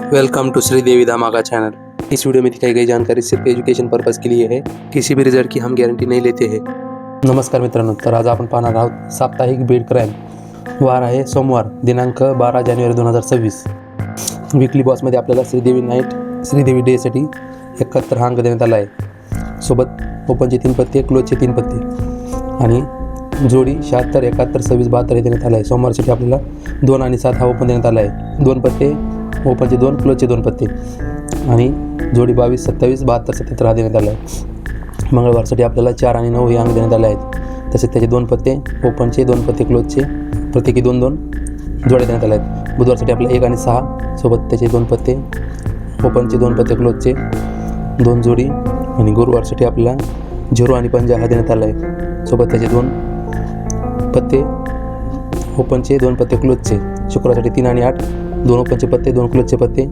Welcome to Sridevi धमाका channel. इस video में दिखाई गई जानकारी सिर्फ एजुकेशन पर्पज़ के लिए है, किसी भी रिजल्ट की हम गारंटी नहीं लेते हैं। नमस्कार मित्रांनो, तर आज आपण पाहणार आहोत साप्ताहिक बीड क्राईम। वार आहे सोमवार, दिनांक 12 जानेवारी 2026। वीकली बॉसमध्ये आपल्याला श्रीदेवी डेसाठी 71 हा अंक देण्यात आला आहे। सोबत ओपनचे 3 पत्ते, क्लोजचे 3 पत्ते आणि जोडी 76, 71, 26, 72 हे देण्यात आला आहे। सोमवारसाठी आपल्याला 2 आणि 7 हा ओपन देण्यात आला आहे। 2 पत्ते, ओपनचे 2, क्लोजचे 2 पत्ते आणि जोडी 22, 27, 72, 77 हा देण्यात आला आहे। मंगळवारसाठी आपल्याला 4 आणि 9 हे अंक देण्यात आले आहेत। तसेच त्याचे 2 पत्ते, ओपनचे 2 पत्ते, क्लोजचे प्रत्येकी 2-2 जोड्या देण्यात आल्या आहेत। बुधवारसाठी आपल्याला 1 आणि 6 सोबत त्याचे 2 पत्ते, ओपनचे 2 पत्ते, क्लोजचे 2 जोडी आणि गुरुवारसाठी आपल्याला 0 आणि 5 हा देण्यात आला आहे। सोबत त्याचे 2 पत्ते, ओपनचे 2 पत्ते, क्लोजचे। शुक्रवारसाठी 3 आणि 8, 2 ओपनचे पत्ते, 2 क्लोजचे पत्ते,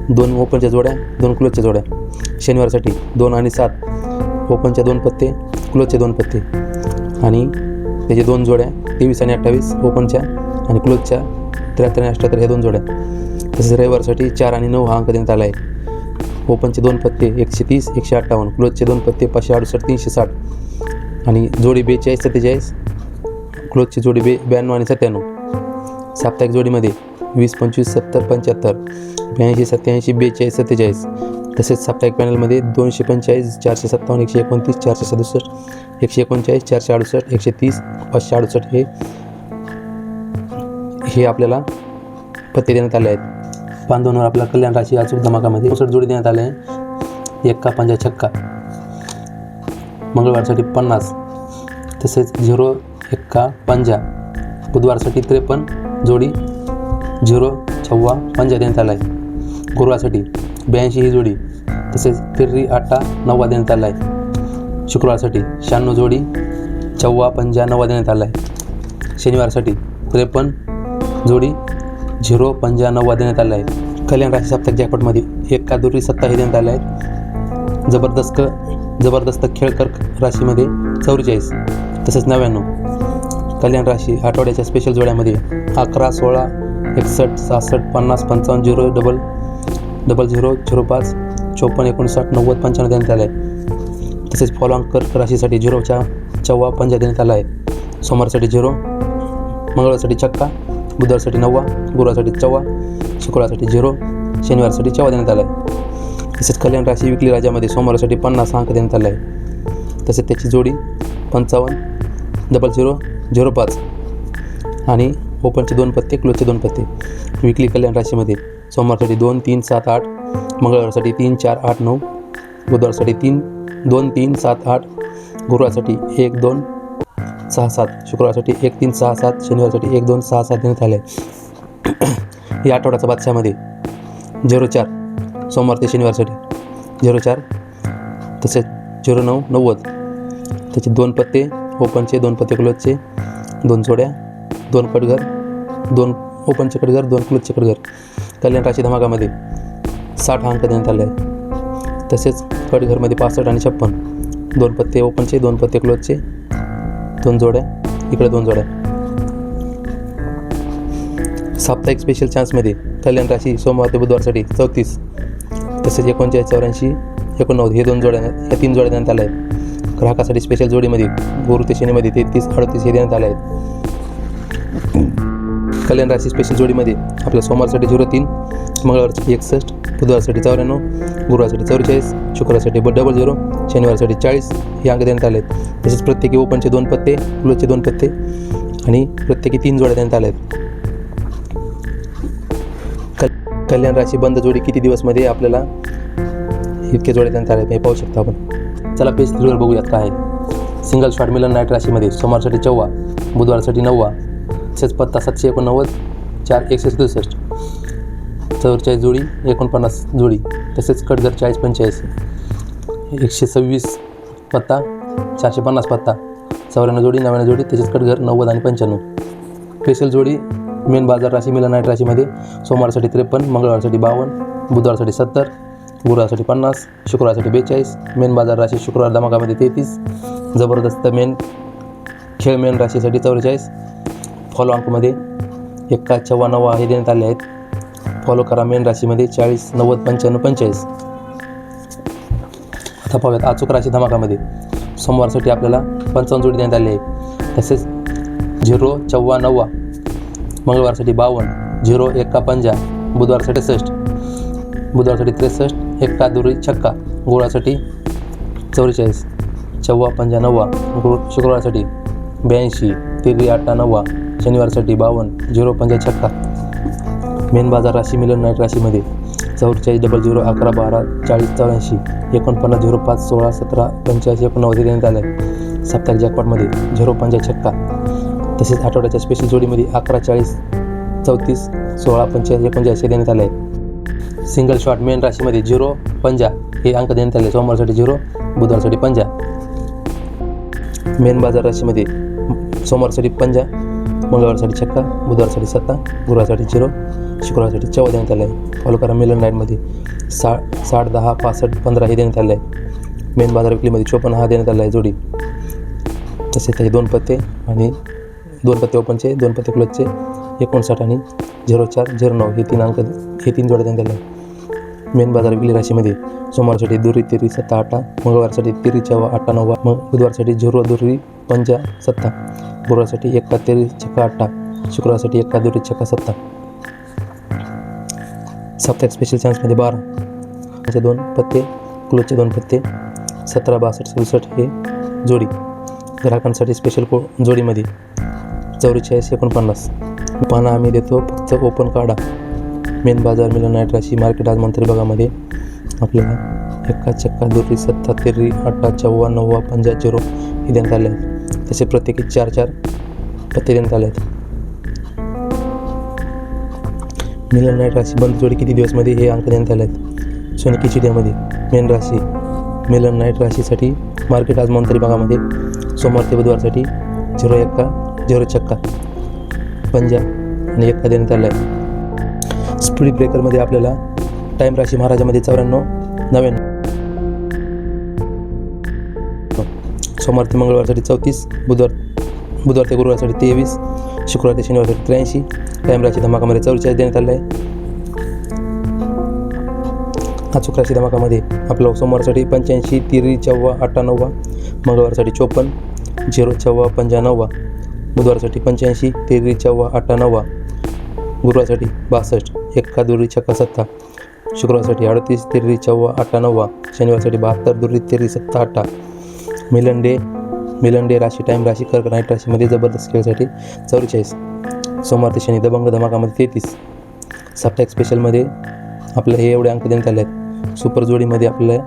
2 ओपनच्या जोड्या, 2 क्लोजच्या जोड्या। शनिवारसाठी 2 आणि 7, ओपनच्या 2 पत्ते, क्लोजचे 2 पत्ते आणि त्याचे 2 जोड्या 23 आणि 28, ओपनच्या आणि क्लोजच्या 73 आणि 78 हे 2 जोड्या। तसेच रविवारसाठी 4 आणि 9 हा अंक देण्यात आला आहे। ओपनचे 2 पत्ते 130, 158, क्लोजचे 2 पत्ते 568, 360 आणि जोडी 42, 47, क्लोजची जोडी 92 आणि 97। साप्ताहिक जोडीमध्ये 20, 25, 70, 75, 82, 87, 42, 47। तसेच साप्ताहिक पॅनलमध्ये 245, 457, 129, 467, 139, 468, 130, 568 हे आपल्याला पत्ते देण्यात आले आहेत। बांधवांवर आपला कल्याण राशी अचूक धमाकामध्ये 64 जोडी देण्यात आले आहे। 1 पंजा छक्का। मंगळवारसाठी 50, तसेच 0 1 पंजा। बुधवारसाठी 53 जोडी 0 6 पंजा देण्यात आला आहे। गुरुवारसाठी 82 ही जोडी, तसेच तिर्री 8 9 देण्यात आला आहे। शुक्रवारसाठी 96 जोडी 6 पंजा 9 देण्यात आला आहे। शनिवारसाठी 53 जोडी 0 पंजा 9 देण्यात आला आहे। कल्याण राशी साप्ताहिक जॅकपॉटमध्ये 1 दुर्री 7 हे देण्यात आले आहेत। जबरदस्त खेळकर राशीमध्ये 44, तसेच 99। कल्याण राशी आठवड्याच्या स्पेशल जोड्यामध्ये 11, 16, 61, 66, 50, 55, 0, 00, 05, 54, 59, 90, 95 देण्यात आले आहे। तसेच फॉलोअंग कर्क राशीसाठी 0च्या 4 पंजा देण्यात आला आहे। सोमवारसाठी 0, मंगळवारसाठी छक्का, बुधवारसाठी 9, गुरुवारसाठी 4, शुक्रवारसाठी 0, शनिवारसाठी 4 देण्यात आला आहे। तसेच कल्याण राशी विकली राजामध्ये सोमवारसाठी 50 अंक देण्यात आला आहे। तसेच त्याची जोडी 55, 00, 05 आणि ओपनचे 2 पत्ते, क्लोजचे 2 पत्ते। विकली कल्याण राशीमध्ये सोमवारसाठी 2, 3, 7, 8, मंगळवारसाठी 3, 4, 8, 9, बुधवारसाठी 2, 3, 7, 8, गुरुवारसाठी 1, 2, 6, 7, शुक्रवारसाठी 1, 3, 6, 7, शनिवारसाठी 1, 2, 6, 7 देण्यात आले आहे। या आठवड्याचा बादशामध्ये 04 सोमवार ते शनिवारसाठी 04, तसेच 09, 90 त्याचे 2 पत्ते, ओपनचे 2 पत्ते, क्लोजचे 2 जोड्या, 2 कटघर, 2 ओपनचे कटघर, 2 क्लोजचे कटघर। कल्याण राशी धमाकामध्ये 60 अंक देण्यात आले आहे। तसेच कटघरमध्ये 65 आणि 56, 2 पत्ते ओपनचे, 2 पत्ते क्लोजचे, 2 जोड्या, इकडे 2 जोड्या। साप्ताहिक स्पेशल चान्समध्ये कल्याण राशी सोमवार ते बुधवारसाठी 34, तसेच 39, 84, 89 हे 2 जोड्या, या 3 जोड्या देण्यात आल्या आहेत। ग्राहकासाठी स्पेशल जोडीमध्ये गुरु ते शनीमध्ये 33, 38 हे देण्यात आले आहेत। कल्याण राशी स्पेशल जोडीमध्ये आपल्या सोमवारसाठी 03, मंगळवारसाठी 61, बुधवारसाठी 94, गुरुवारसाठी 44, शुक्रवारसाठी 00, शनिवारसाठी 40 हे अंक देण्यात आले आहेत। तसेच प्रत्येकी ओपनचे 2 पत्ते, क्लोजचे 2 पत्ते आणि प्रत्येकी 3 जोड्या देण्यात आल्या आहेत। कल्याण राशी बंद जोडी किती दिवसमध्ये आपल्याला इतके जोड्या देण्यात आले हे पाहू शकता आपण। चला पेज 3 वर बघूयात काय आहे। सिंगल शॉट मिलन नाईट राशीमध्ये सोमवारसाठी 14, बुधवारसाठी 9, तसेच पत्ता 789, 4, 167, 44 जोडी, 49 जोडी, तसेच कटघर 40, 45, 126 पत्ता, 450 पत्ता, 94 जोडी, 99 जोडी, तसेच कटघर 90 आणि 95। स्पेशल जोडी मेन बाजार राशी मिलन नाईट राशीमध्ये सोमवारसाठी 53, मंगळवारसाठी 52, बुधवारसाठी 70, गुरुवारसाठी 50, शुक्रवारसाठी 42। मेन बाजार राशी शुक्रवार धमाकामध्ये 33, जबरदस्त मेन राशीसाठी 44। फॉलो अंकमध्ये 1, 4, 9 हे देण्यात आले आहेत। फॉलो करा मेन राशीमध्ये 40 90 95 45. आता पाहूयात अचूक राशी धमाकामध्ये सोमवारसाठी आपल्याला 55 जोडी देण्यात आली आहे. तसेच 0 14 9 मंगळवारसाठी 52 0 1 50 बुधवारसाठी 63 बुधवारसाठी 63 1 दुरी छक्का गुरुवारसाठी 44 14 50 9 शुक्रवारसाठी 82 3 8 9 शनिवारसाठी 52 0 50 छक्का. मेन बाजार राशी मिलन नाईट राशीमध्ये 44 00 11 12 40 84 49 05 16 17 85 89 देण्यात आलं आहे. साप्ताहिक जॅकपॉटमध्ये 0 50 छक्का. तसेच आठवड्याच्या स्पेशल जोडीमध्ये 11 40 34 16 85 89 देण्यात आले आहे. सिंगल शॉट मेन राशीमध्ये 0 50 हे अंक देण्यात आले. सोमवारसाठी 0 बुधवारसाठी 50. मेन बाजार राशीमध्ये सोमवारसाठी 50 मंगळवारसाठी छक्का बुधवारसाठी 7 गुरुवारसाठी 0 शुक्रवारसाठी 14 देण्यात आले आहे. फॉलो करा मिलन नाईटमध्ये 60 10 65 15 हे देण्यात आले आहे. मेन बाजार विकलीमध्ये 54 हा देण्यात आला आहे जोडी. तसेच हे 2 पत्ते आणि 2 पत्ते ओपनचे 2 पत्ते क्लोजचे 59 आणि 04 09 हे 3 अंक हे 3 जोड्या देण्यात आले आहे. मेन बाजार विकली राशीमध्ये सोमवारसाठी दुरी 3 7 8 मंगळवारसाठी 3 4 8 9 मग बुधवारसाठी 0 दुरी 5 7 गुरुवारसाठी 1 3 छक्का 8 शुक्रवारसाठी 1 दुरी छक्का 7. साप्ताहिक स्पेशल चान्समध्ये 12 2 पत्ते क्लोजचे 2 पत्ते 17 62 67 हे जोडी. ग्राहकांसाठी स्पेशल जोडीमध्ये 44 49 पाना आम्ही देतो फक्त ओपन काढा. मेन बाजार मिलन नाईट राशी मार्केट आज मंत्री भागामध्ये आपल्याला 1 छक्का दुरी 7 3 8 14 9 50 0 हे देण्यात आले आहेत. तसे प्रत्येकी 4 4 पत्ते देण्यात आले आहेत. मिलन नाईट राशी बंद जोडी किती दिवसमध्ये हे अंक देण्यात आले आहेत. सोनिकी चिडियामध्ये मेन राशी मिलन नाईट राशीसाठी मार्केट आज मंत्री भागामध्ये सोमवार ते बुधवारसाठी 0 1 0 छक्का 50 आणि 1 देण्यात आला आहे. स्पीड ब्रेकरमध्ये आपल्याला टाईम राशी महाराजामध्ये 94 99 सोमवार ते मंगळवारसाठी 34 बुधवार ते गुरुवारसाठी 23 शुक्रवार ते शनिवारसाठी 83 टाईम राशी धमाकामध्ये 44 देण्यात आलं आहे. अचूक राशी धमाकामध्ये आपलं सोमवारसाठी 85 3 14 8 9 मंगळवारसाठी 54 0 14 50 9 बुधवारसाठी 85 3 14 8 9 गुरुवारसाठी 62 1 दुरी छक्का 7 शुक्रवारसाठी 38 3 14 8 9 शनिवारसाठी 72 दुरी 3 7 8. मिलन डे राशी टाईम राशी कर्क नाईट राशीमध्ये जबरदस्त खेळसाठी 44 सोमवार ते शनी दबंग धमाकामध्ये 33. साप्ताहिक स्पेशलमध्ये आपल्याला हे एवढे अंक देण्यात आले आहेत. सुपर जोडीमध्ये आपल्याला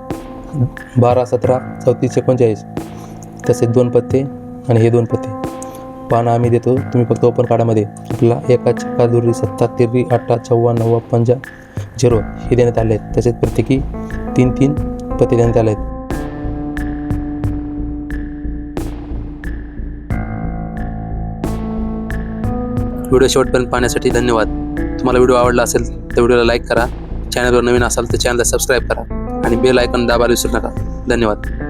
12 17 34 39 तसेच 2 पत्ते आणि हे 2 पत्ते पाना आम्ही देतो तुम्ही फक्त ओपन कार्डामध्ये आपल्याला 1 छक्का दुरी 7 3 8 14 9 50 0 हे देण्यात आले आहेत. तसेच प्रत्येकी 3 3 पत्ते देण्यात आले आहेत. व्हिडिओ शेवटपर्यंत पाहण्यासाठी धन्यवाद. तुम्हाला व्हिडिओ आवडला असेल तर व्हिडिओला लाईक करा. चॅनलवर नवीन असाल तर चॅनलला सबस्क्राईब करा आणि बेल आयकॉन दाबायला विसरू नका. धन्यवाद.